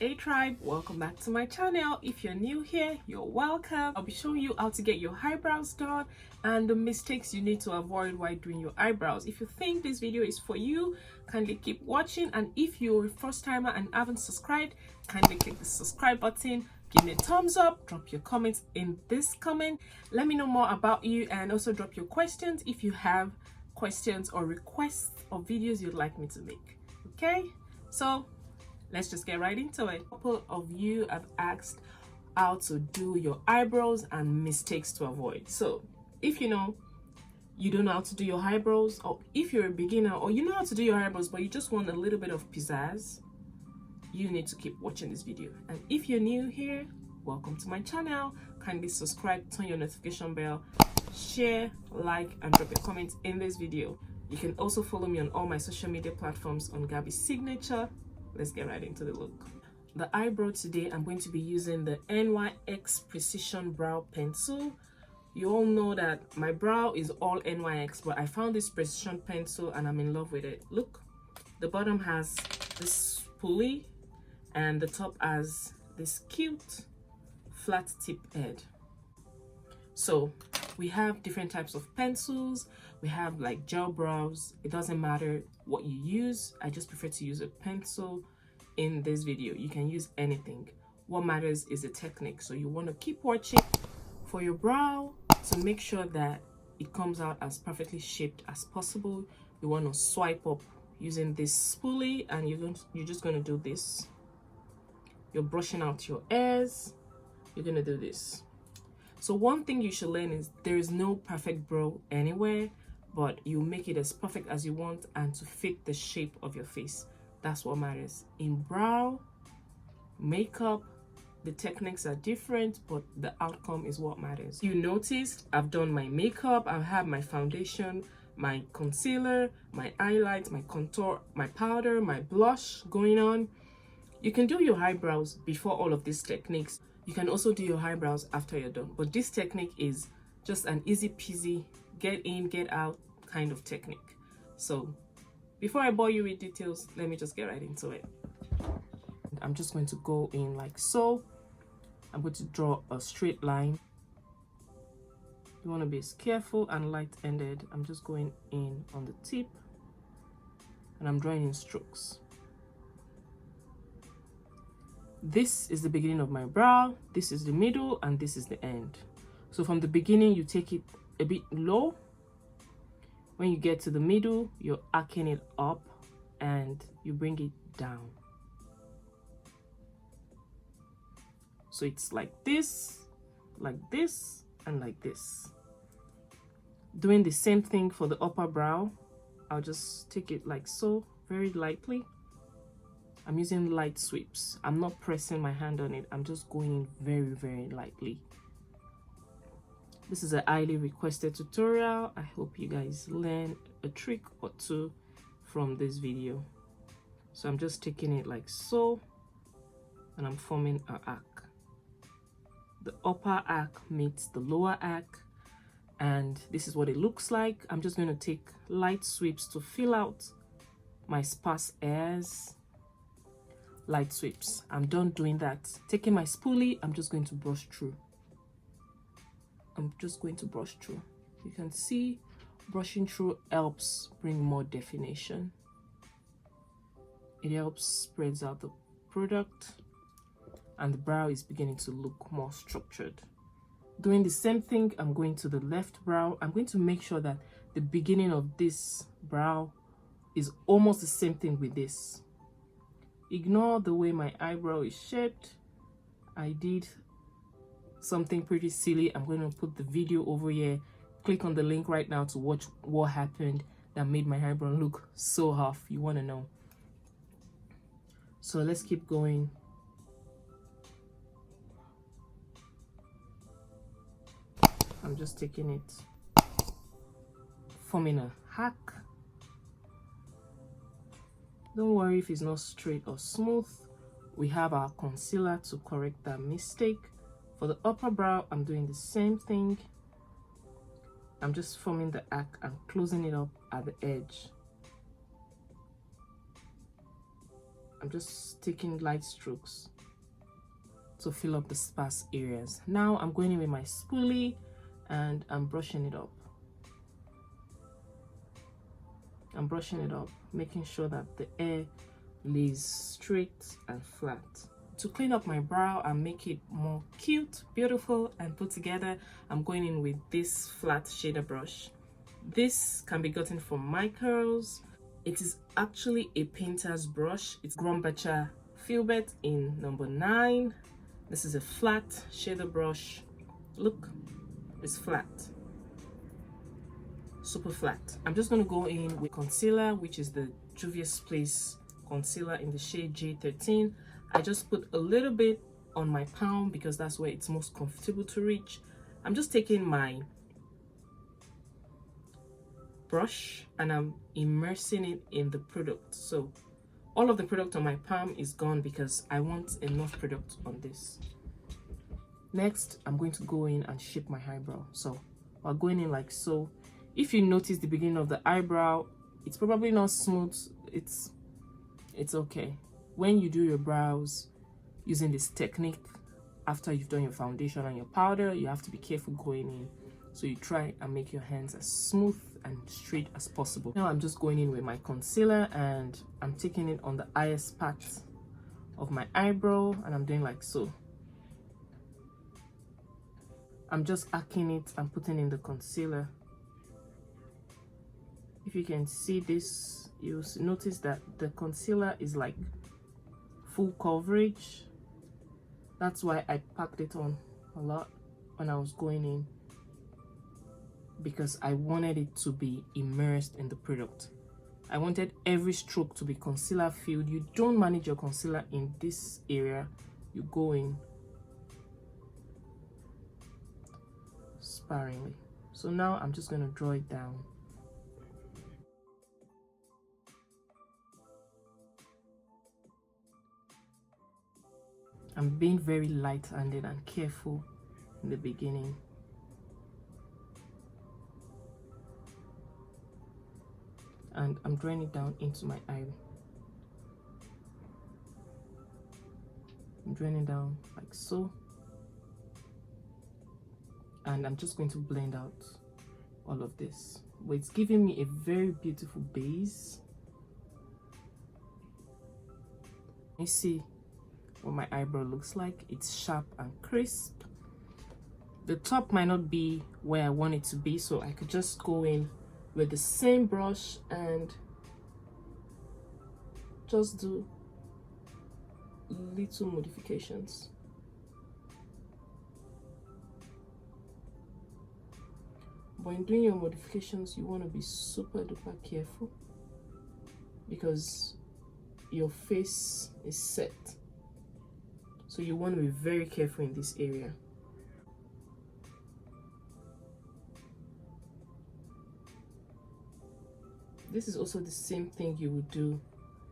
Hey tribe, welcome back to my channel. If you're new here, you're welcome. I'll be showing you how to get your eyebrows done and the mistakes you need to avoid while doing your eyebrows. If you think this video is for you, kindly keep watching, and if you're a first timer and haven't subscribed, kindly click the subscribe button, give me a thumbs up, drop your comments in this comment, let me know more about you, and also drop your questions if you have questions or requests of videos you'd like me to make. Okay, so let's just get right into it. A couple of you have asked how to do your eyebrows and mistakes to avoid. So if you know you don't know how to do your eyebrows, or if you're a beginner or you know how to do your eyebrows but you just want a little bit of pizzazz, you need to keep watching this video. And if you're new here, welcome to my channel. Kindly subscribe, turn your notification bell, share, like, and drop your comments in this video. You can also follow me on all my social media platforms on Garbie'Signature. Let's get right into the look. The eyebrow today, I'm going to be using the NYX Precision Brow Pencil. You all know that my brow is all NYX, but I found this precision pencil and I'm in love with it. Look, the bottom has this pulley and the top has this cute flat tip head. So we have different types of pencils. We have like gel brows. It doesn't matter what you use. I just prefer to use a pencil in this video. You can use anything. What matters is the technique. So you want to keep watching for your brow to make sure that it comes out as perfectly shaped as possible. You want to swipe up using this spoolie, and you're just going to do this. You're brushing out your hairs. You're going to do this. So one thing you should learn is there is no perfect brow anywhere, but you make it as perfect as you want and to fit the shape of your face. That's what matters. In brow, makeup, the techniques are different, but the outcome is what matters. You noticed I've done my makeup, I have my foundation, my concealer, my highlight, my contour, my powder, my blush going on. You can do your eyebrows before all of these techniques. You can also do your eyebrows after you're done, but this technique is just an easy peasy, get in, get out kind of technique. So before I bore you with details, let me just get right into it. I'm just going to go in like so. I'm going to draw a straight line. You want to be careful and light-ended. I'm just going in on the tip and I'm drawing in strokes. This is the beginning of my brow, this is the middle, and this is the end. So from the beginning, you take it a bit low. When you get to the middle, you're arcing it up and you bring it down. So it's like this, and like this. Doing the same thing for the upper brow. I'll just take it like so, very lightly. I'm using light sweeps. I'm not pressing my hand on it. I'm just going in very, very lightly. This is a highly requested tutorial. I hope you guys learn a trick or two from this video. So I'm just taking it like so, and I'm forming an arc. The upper arc meets the lower arc, and this is what it looks like. I'm just going to take light sweeps to fill out my sparse hairs. Light sweeps. I'm done doing that. Taking my spoolie, I'm just going to brush through. You can see brushing through helps bring more definition. It helps spreads out the product, and the brow is beginning to look more structured. Doing the same thing, I'm going to the left brow. I'm going to make sure that the beginning of this brow is almost the same thing with this. Ignore the way my eyebrow is shaped. I did something pretty silly. I'm going to put the video over here. Click on the link right now to watch what happened that made my eyebrow look so off. You want to know. So let's keep going. I'm just taking it, forming a hack. Don't worry if it's not straight or smooth. We have our concealer to correct that mistake. For the upper brow, I'm doing the same thing. I'm just forming the arc and closing it up at the edge. I'm just taking light strokes to fill up the sparse areas. Now I'm going in with my spoolie and I'm brushing it up. I'm brushing it up, making sure that the hair lays straight and flat. To clean up my brow and make it more cute, beautiful, and put together, I'm going in with this flat shader brush. This can be gotten from My Curls. It is actually a painter's brush. It's Grumbacher Filbert in number 9. This is a flat shader brush. Look, it's flat, super flat. I'm just going to go in with concealer, which is the Juvia's Place concealer in the shade J13. I just put a little bit on my palm because that's where it's most comfortable to reach. I'm just taking my brush and I'm immersing it in the product. So all of the product on my palm is gone because I want enough product on this. Next, I'm going to go in and shape my eyebrow. So while going in like so, if you notice the beginning of the eyebrow, it's probably not smooth. It's okay. When you do your brows using this technique, after you've done your foundation and your powder, you have to be careful going in. So you try and make your hands as smooth and straight as possible. Now I'm just going in with my concealer and I'm taking it on the highest part of my eyebrow and I'm doing like so. I'm just arcing it and putting in the concealer. If you can see this, you'll notice that the concealer is like full coverage. That's why I packed it on a lot when I was going in, because I wanted it to be immersed in the product. I wanted every stroke to be concealer filled. You don't manage your concealer in this area, you go in sparingly. So now I'm just going to draw it down. I'm being very light-handed and careful in the beginning. And I'm drawing it down into my eye. I'm drawing it down like so. And I'm just going to blend out all of this. But it's giving me a very beautiful base. You see what my eyebrow looks like. It's sharp and crisp. The top might not be where I want it to be, so I could just go in with the same brush and just do little modifications. When doing your modifications, you want to be super duper careful because your face is set. So you want to be very careful in this area. This is also the same thing you would do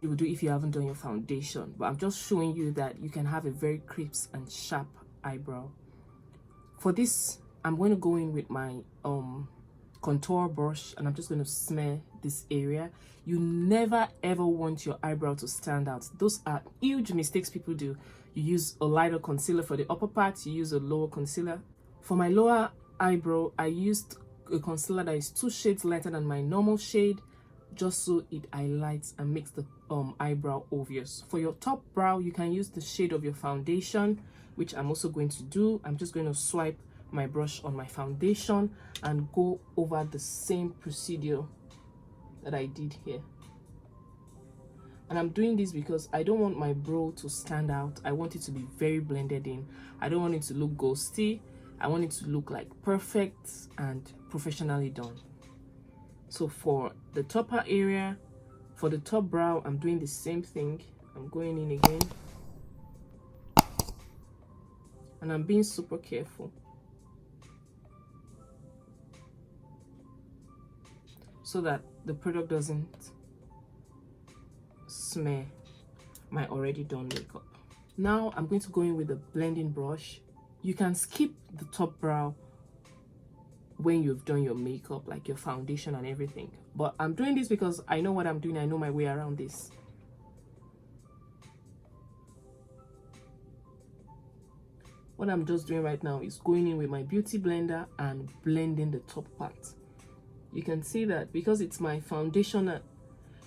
if you haven't done your foundation, but I'm just showing you that you can have a very crisp and sharp eyebrow. For this, I'm going to go in with my contour brush and I'm just going to smear this area. You never ever want your eyebrow to stand out. Those are huge mistakes people do. You use a lighter concealer for the upper part, you use a lower concealer. For my lower eyebrow, I used a concealer that is 2 shades lighter than my normal shade, just so it highlights and makes the eyebrow obvious. For your top brow, you can use the shade of your foundation, which I'm also going to do. I'm just going to swipe my brush on my foundation and go over the same procedure that I did here. And I'm doing this because I don't want my brow to stand out. I want it to be very blended in. I don't want it to look ghosty. I want it to look like perfect and professionally done. So for the topper area, for the top brow, I'm doing the same thing. I'm going in again. And I'm being super careful. So that the product doesn't smear my already done makeup. Now I'm going to go in with a blending brush. You can skip the top brow when you've done your makeup, like your foundation and everything, but I'm doing this because I know what I'm doing. I know my way around this. What I'm just doing right now is going in with my beauty blender and blending the top part. You can see that because it's my foundation,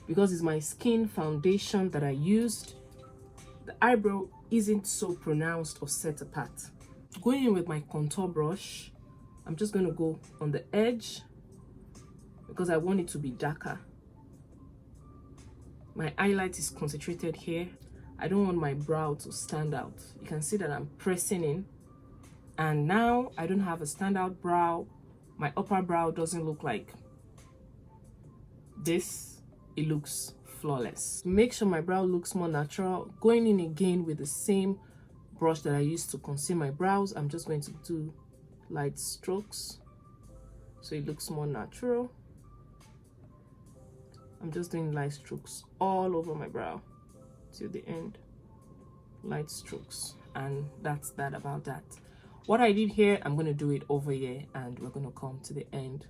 because it's my skin foundation that I used, the eyebrow isn't so pronounced or set apart. Going in with my contour brush, I'm just going to go on the edge because I want it to be darker. My highlight is concentrated here. I don't want my brow to stand out. You can see that I'm pressing in, and now I don't have a standout brow. My upper brow doesn't look like this. It looks flawless. Make sure my brow looks more natural. Going in again with the same brush that I used to conceal my brows, I'm just going to do light strokes so it looks more natural. I'm just doing light strokes all over my brow till the end. Light strokes, and that's that about that. What I did here, I'm going to do it over here, and we're going to come to the end.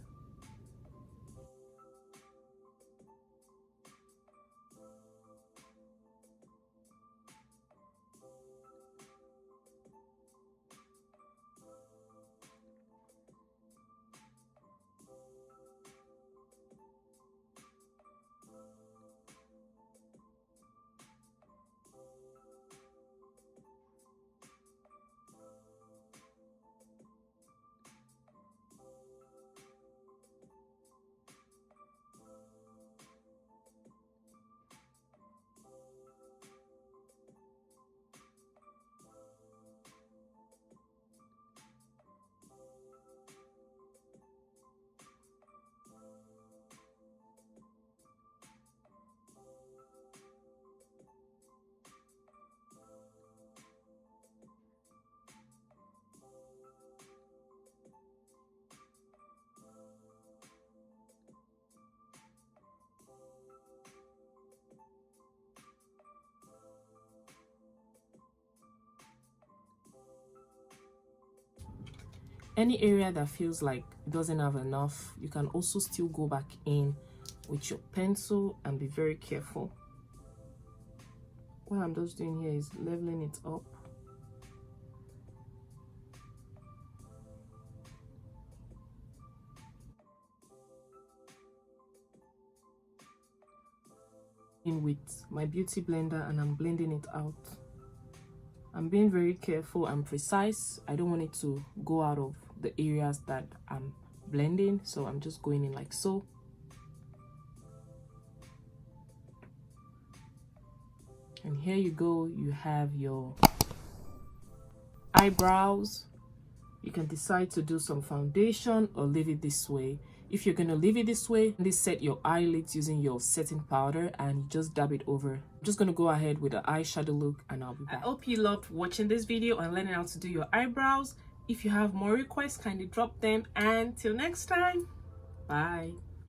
Any area that feels like it doesn't have enough, you can also still go back in with your pencil and be very careful. What I'm just doing here is leveling it up. In with my beauty blender, and I'm blending it out. I'm being very careful and precise. I don't want it to go out of the areas that I'm blending, so I'm just going in like so. And here you go, you have your eyebrows. You can decide to do some foundation or leave it this way. If you're going to leave it this way, just set your eyelids using your setting powder and just dab it over. I'm just going to go ahead with the eyeshadow look, and I'll be back. I hope you loved watching this video and learning how to do your eyebrows. If you have more requests, kindly drop them, and till next time, bye.